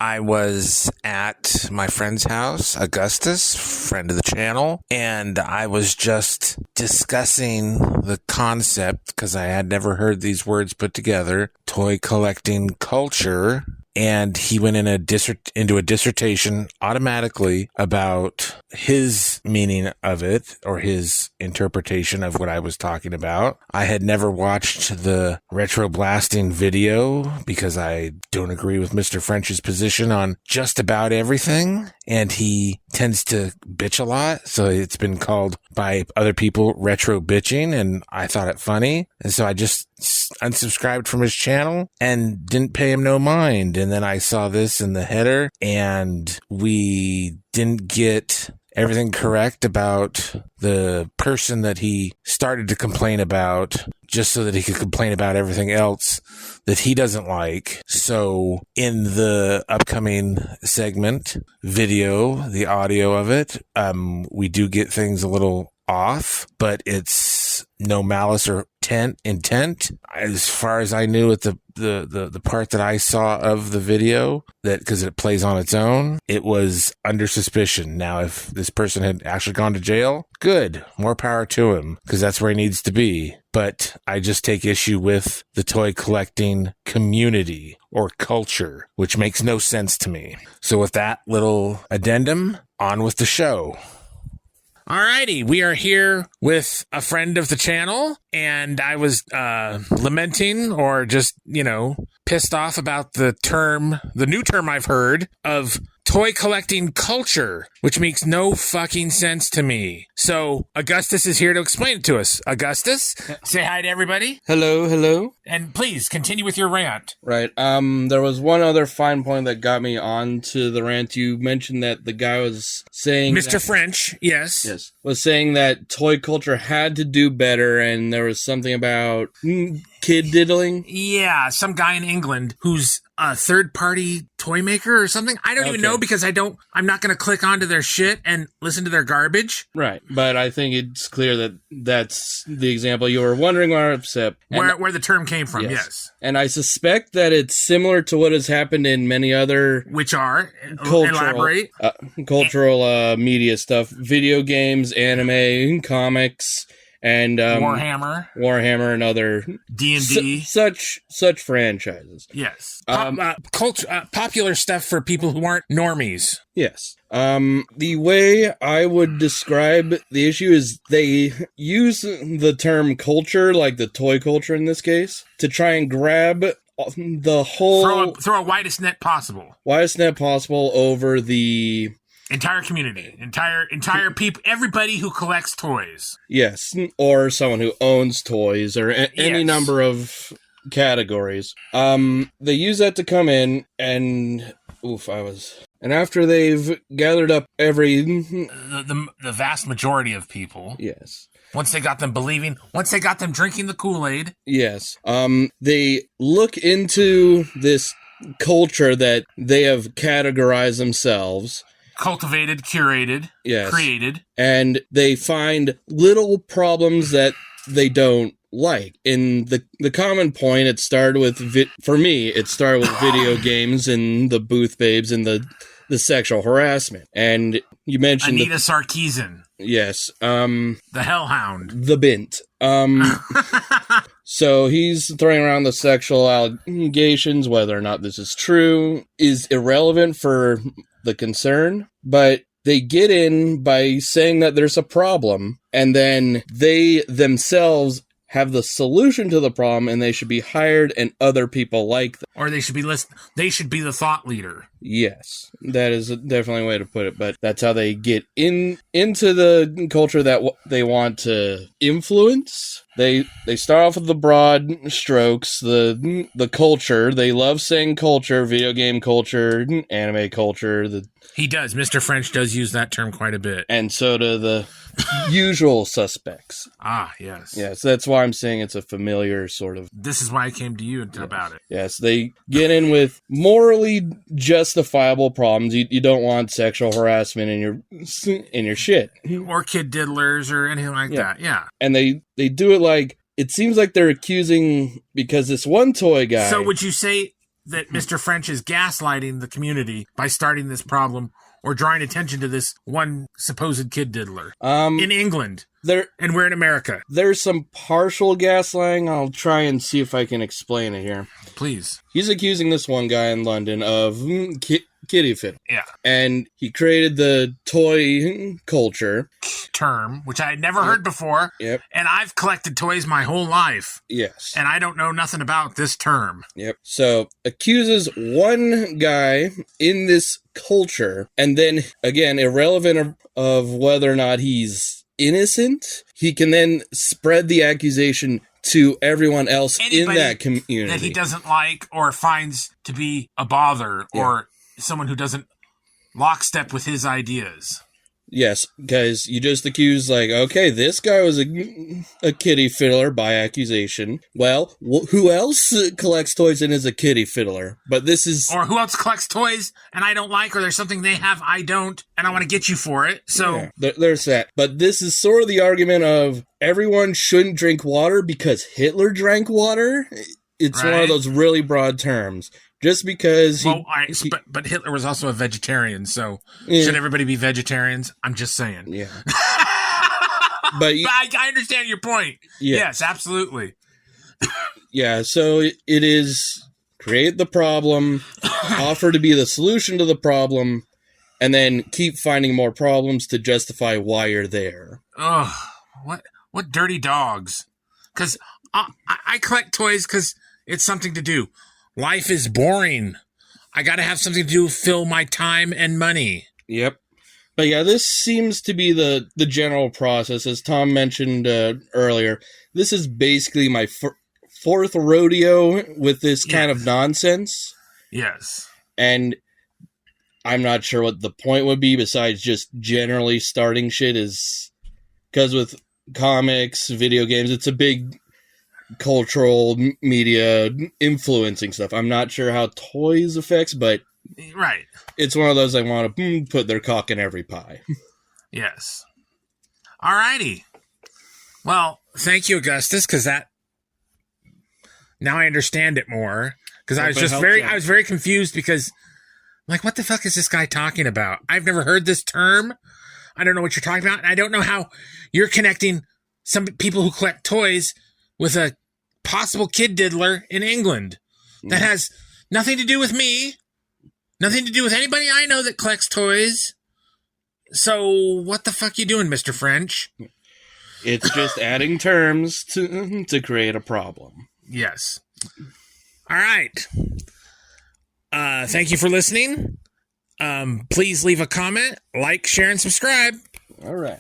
I was at my friend's house, Augustus, friend of the channel, and I was just discussing the concept, because I had never heard these words put together, toy collecting culture. And he went in into a dissertation automatically about his meaning of it, or his interpretation of what I was talking about. I had never watched the retro blasting video because I don't agree with Mr. French's position on just about everything. And he tends to bitch a lot. So it's been called by other people retro bitching. And I thought it funny. And so I just unsubscribed from his channel and didn't pay him no mind. And then I saw this in the header, and we didn't get everything correct about the person that he started to complain about, just so that he could complain about everything else that he doesn't like. So in the upcoming segment video, the audio of it, we do get things a little off, but it's no malice or intent. As far as I knew, at the part that I saw of the video, that because it plays on its own, it was under suspicion. Now, if this person had actually gone to jail, good, more power to him, because that's where he needs to be. But I just take issue with the toy collecting community or culture, which makes no sense to me. So with that little addendum, on with the show. Alrighty, we are here with a friend of the channel, and I was lamenting, or just, pissed off about the new term I've heard of toy collecting culture, which makes no fucking sense to me. So Augustus is here to explain it to us. Augustus, say hi to everybody. Hello. And please continue with your rant. Right. There was one other fine point that got me onto the rant. You mentioned that the guy was saying Mr. French, yes, was saying that toy culture had to do better, and there was something about kid diddling. Yeah, some guy in England who's a third-party toy maker or something. I don't even know, because I'm not going to click onto their shit and listen to their garbage. Right, but I think it's clear that that's the example you were wondering why I'm upset. Where the term came from, yes. And I suspect that it's similar to what has happened in many other... Which are? Elaborate. Cultural media stuff. Video games, anime, comics... And Warhammer, and other D&D, such franchises. Yes, popular stuff for people who aren't normies. Yes. The way I would describe the issue is they use the term culture, like the toy culture in this case, to try and grab the whole throw a widest net possible over the entire community, entire people, everybody who collects toys. Yes, or someone who owns toys, or any number of categories. They use that to come in, and and after they've gathered up the vast majority of people. Yes. Once they got them drinking the Kool-Aid. Yes. They look into this culture that they have categorized themselves. Cultivated, curated, created. And they find little problems that they don't like. In the common point, it started with video games and the booth babes and the sexual harassment. And you mentioned Anita Sarkeesian. Yes. The Hellhound. The Bint. So he's throwing around the sexual allegations. Whether or not this is true is irrelevant for the concern, but they get in by saying that there's a problem, and then they themselves have the solution to the problem, and they should be hired and other people like them. Or they should be they should be the thought leader. Yes, that is definitely a way to put it, but that's how they get into the culture that they want to influence. They start off with the broad strokes, the culture. They love saying culture, video game culture, anime culture. He does. Mr. French does use that term quite a bit. And so do the usual suspects. Ah, yes. Yes, that's why I'm saying it's a familiar sort of... This is why I came to you about it. Yes, they get in with morally justifiable problems. You don't want sexual harassment in your shit. Or kid diddlers or anything like that, yeah. And they do it like... It seems like they're accusing... Because this one toy guy... So would you say that Mr. French is gaslighting the community by starting this problem or drawing attention to this one supposed kid diddler in England. And we're in America. There's some partial gaslighting. I'll try and see if I can explain it here. Please. He's accusing this one guy in London of kitty fiddle. Yeah. And he created the toy culture term, which I had never heard before. Yep. And I've collected toys my whole life. Yes. And I don't know nothing about this term. Yep. So accuses one guy in this culture, and then again, irrelevant of whether or not he's innocent, he can then spread the accusation to everyone else in that community that he doesn't like or finds to be a bother or someone who doesn't lockstep with his ideas. Yes, because you just accuse, like, okay, this guy was a kitty fiddler by accusation. Well, who else collects toys and is a kitty fiddler? But this is... Or who else collects toys and I don't like, or there's something they have I don't, and I want to get you for it, so... Yeah, there's that. But this is sort of the argument of everyone shouldn't drink water because Hitler drank water. It's one of those really broad terms. Just because but Hitler was also a vegetarian, so should everybody be vegetarians? I'm just saying. Yeah. but I understand your point. Yes, absolutely. Yeah, so it is create the problem, offer to be the solution to the problem, and then keep finding more problems to justify why you're there. Ugh, what dirty dogs. Because I collect toys because it's something to do. Life is boring. I got to have something to do, fill my time and money. Yep. But yeah, this seems to be the general process. As Tom mentioned earlier, this is basically my fourth rodeo with this kind of nonsense. Yes. And I'm not sure what the point would be besides just generally starting shit is... Because with comics, video games, it's a big... cultural media influencing stuff. I'm not sure how toys affects, but it's one of those I want to put their cock in every pie. Yes. Alrighty. Well, thank you, Augustus, because that now I understand it more. Because I was very confused because like, what the fuck is this guy talking about? I've never heard this term. I don't know what you're talking about, and I don't know how you're connecting some people who collect toys with a possible kid diddler in England. That has nothing to do with me. Nothing to do with anybody I know that collects toys. So what the fuck you doing, Mr. French? It's just adding terms to create a problem. Yes. All right. Thank you for listening. Please leave a comment, like, share, and subscribe. All right.